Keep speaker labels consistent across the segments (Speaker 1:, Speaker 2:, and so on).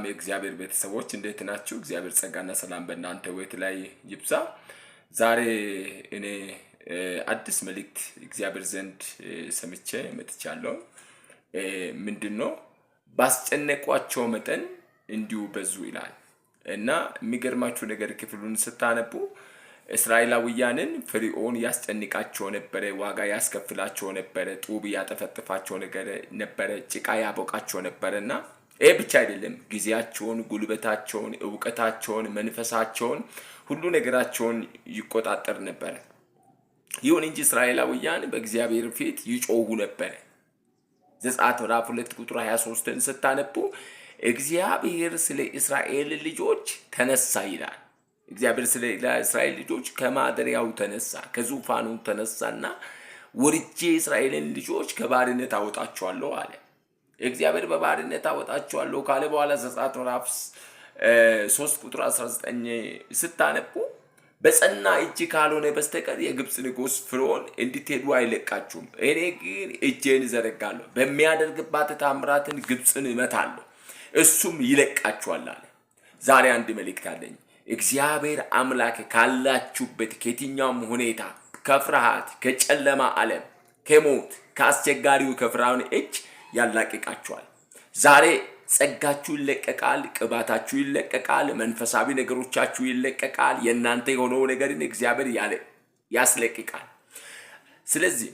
Speaker 1: የእግዚአብሔር ቤተሰቦች እንዴት ናችሁ? እግዚአብሔር ጸጋና ሰላም በእናንተ ሕይወት ላይ ይብዛ። ዛሬ እኔ አዲስ መልእክት እግዚአብሔር ዘንድ ሰምቼ መጥቻለሁ። ምንድነው? ባስጨነቋቸው መጠን እንዲሁ በዙ ይላል እና የሚገርማችሁ ነገር ክፍሉን ስታነቡ እስራኤላውያንን ፈርዖን ያስጨንቃቸው ነበር፣ ዋጋ ያስከፍላቸው ነበር፣ ጡብ ያጠፈጥፋቸው ነበር፣ ጭቃ ያቦቃቸው ነበርና ይሄ ብቻ አይደለም፣ ጊዜያቸውን፣ ጉልበታቸውን፣ ዕውቀታቸውን፣ መንፈሳቸውን ሁሉ ነገራቸውን ይቆጣጠር ነበር። ይሁን እንጂ እስራኤላውያን በእግዚአብሔር ፊት ይጮሁ ነበር። ዘጸአት ምዕራፍ 2 ቁጥር 23ን ስታነቡ እግዚአብሔር ስለ እስራኤል ልጆች ተነሳ ይላል። እግዚአብሔር ስለ እስራኤል ልጆች ከማደሪያው ተነሳ፣ ከዙፋኑ ተነሳና ወርጄ እስራኤልን ልጆች ከባርነት አወጣቸዋለሁ አለ። እግዚአብሔር በባርነት አወጣቸዋለሁ ካለ በኋላ ዘጸአት ምዕራፍ 3 ቁጥር 19 ስታነቡ በጸና እጅ ካልሆነ በስተቀር የግብጽ ንጉስ ፈርዖን እንድትሄዱ አይለቃችሁም፣ እኔ ግን እጄን ዘረጋለሁ፣ በሚያደርግባት ተአምራትን ግብጽን እመታለሁ፣ እሱም ይለቃችኋል አለ። ዛሬ አንድ መልእክት አለኝ። እግዚአብሔር አምላክ ካላችሁበት ከየትኛውም ሁኔታ፣ ከፍርሃት፣ ከጨለማ ዓለም፣ ከሞት፣ ከአስቸጋሪው ከፍርዖን እጅ ያላቅቃችኋል። ዛሬ ጸጋችሁ ይለቀቃል፣ ቅባታችሁ ይለቀቃል፣ መንፈሳዊ ነገሮቻችሁ ይለቀቃል። የእናንተ የሆነው ነገርን እግዚአብሔር ያስለቅቃል። ስለዚህ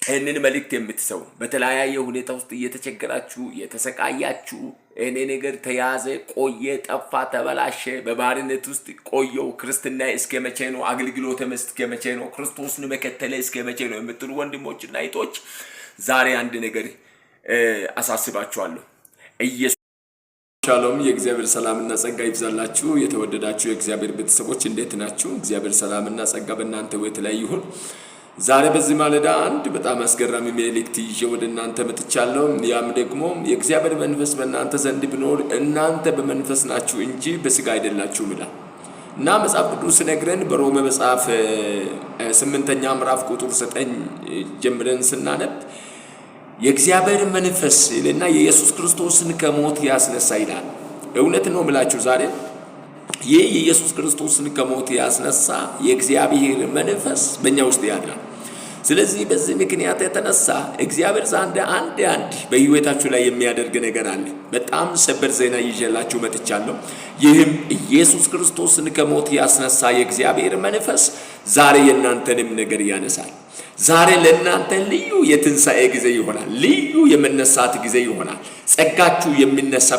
Speaker 1: እነን መልእክት የምትሰሙ በተለያየ ሁኔታ ውስጥ እየተቸገራችሁ የተሰቃያችሁ እኔ ነገር ተያዘ፣ ቆየ፣ ጠፋ፣ ተበላሸ፣ በባርነት ውስጥ ቆየው፣ ክርስትና እስከ መቼ ነው? አገልግሎት እስከ መቼ ነው? ክርስቶስን መከተል እስከ መቼ ነው የምትሉ ወንድሞችና እህቶች ዛሬ አንድ ነገር አሳስባችኋለሁ። ሻሎም፣ የእግዚአብሔር ሰላምና ጸጋ ይብዛላችሁ። የተወደዳችሁ የእግዚአብሔር ቤተሰቦች እንዴት ናችሁ? እግዚአብሔር ሰላምና ጸጋ በእናንተ ሕይወት ላይ ይሁን። ዛሬ በዚህ ማለዳ አንድ በጣም አስገራሚ መልእክት ይዤ ወደ እናንተ መጥቻለሁ። ያም ደግሞ የእግዚአብሔር መንፈስ በእናንተ ዘንድ ቢኖር እናንተ በመንፈስ ናችሁ እንጂ በስጋ አይደላችሁም ይላል እና መጽሐፍ ቅዱስ ነግረን በሮሜ መጽሐፍ 8ኛ ምዕራፍ ቁጥር 9 ጀምረን ስናነብ የእግዚአብሔር መንፈስ እና የኢየሱስ ክርስቶስን ከሞት ያስነሳ ይላል። እውነት ነው የምላችሁ ዛሬ ይህ የኢየሱስ ክርስቶስን ከሞት ያስነሳ የእግዚአብሔር መንፈስ በእኛ ውስጥ ያድራል። ስለዚህ በዚህ ምክንያት የተነሳ እግዚአብሔር አንድ በህይወታችሁ ላይ የሚያደርግ ነገር አለ። በጣም ሰበር ዜና ይዤላችሁ መጥቻለሁ። ይህም ኢየሱስ ክርስቶስን ከሞት ያስነሳ የእግዚአብሔር መንፈስ ዛሬ የእናንተንም ነገር ያነሳል። ዛሬ ለእናንተ ልዩ የትንሣኤ ጊዜ ይሆናል። ልዩ የመነሳት ጊዜ ይሆናል። ጸጋችሁ የሚነሳ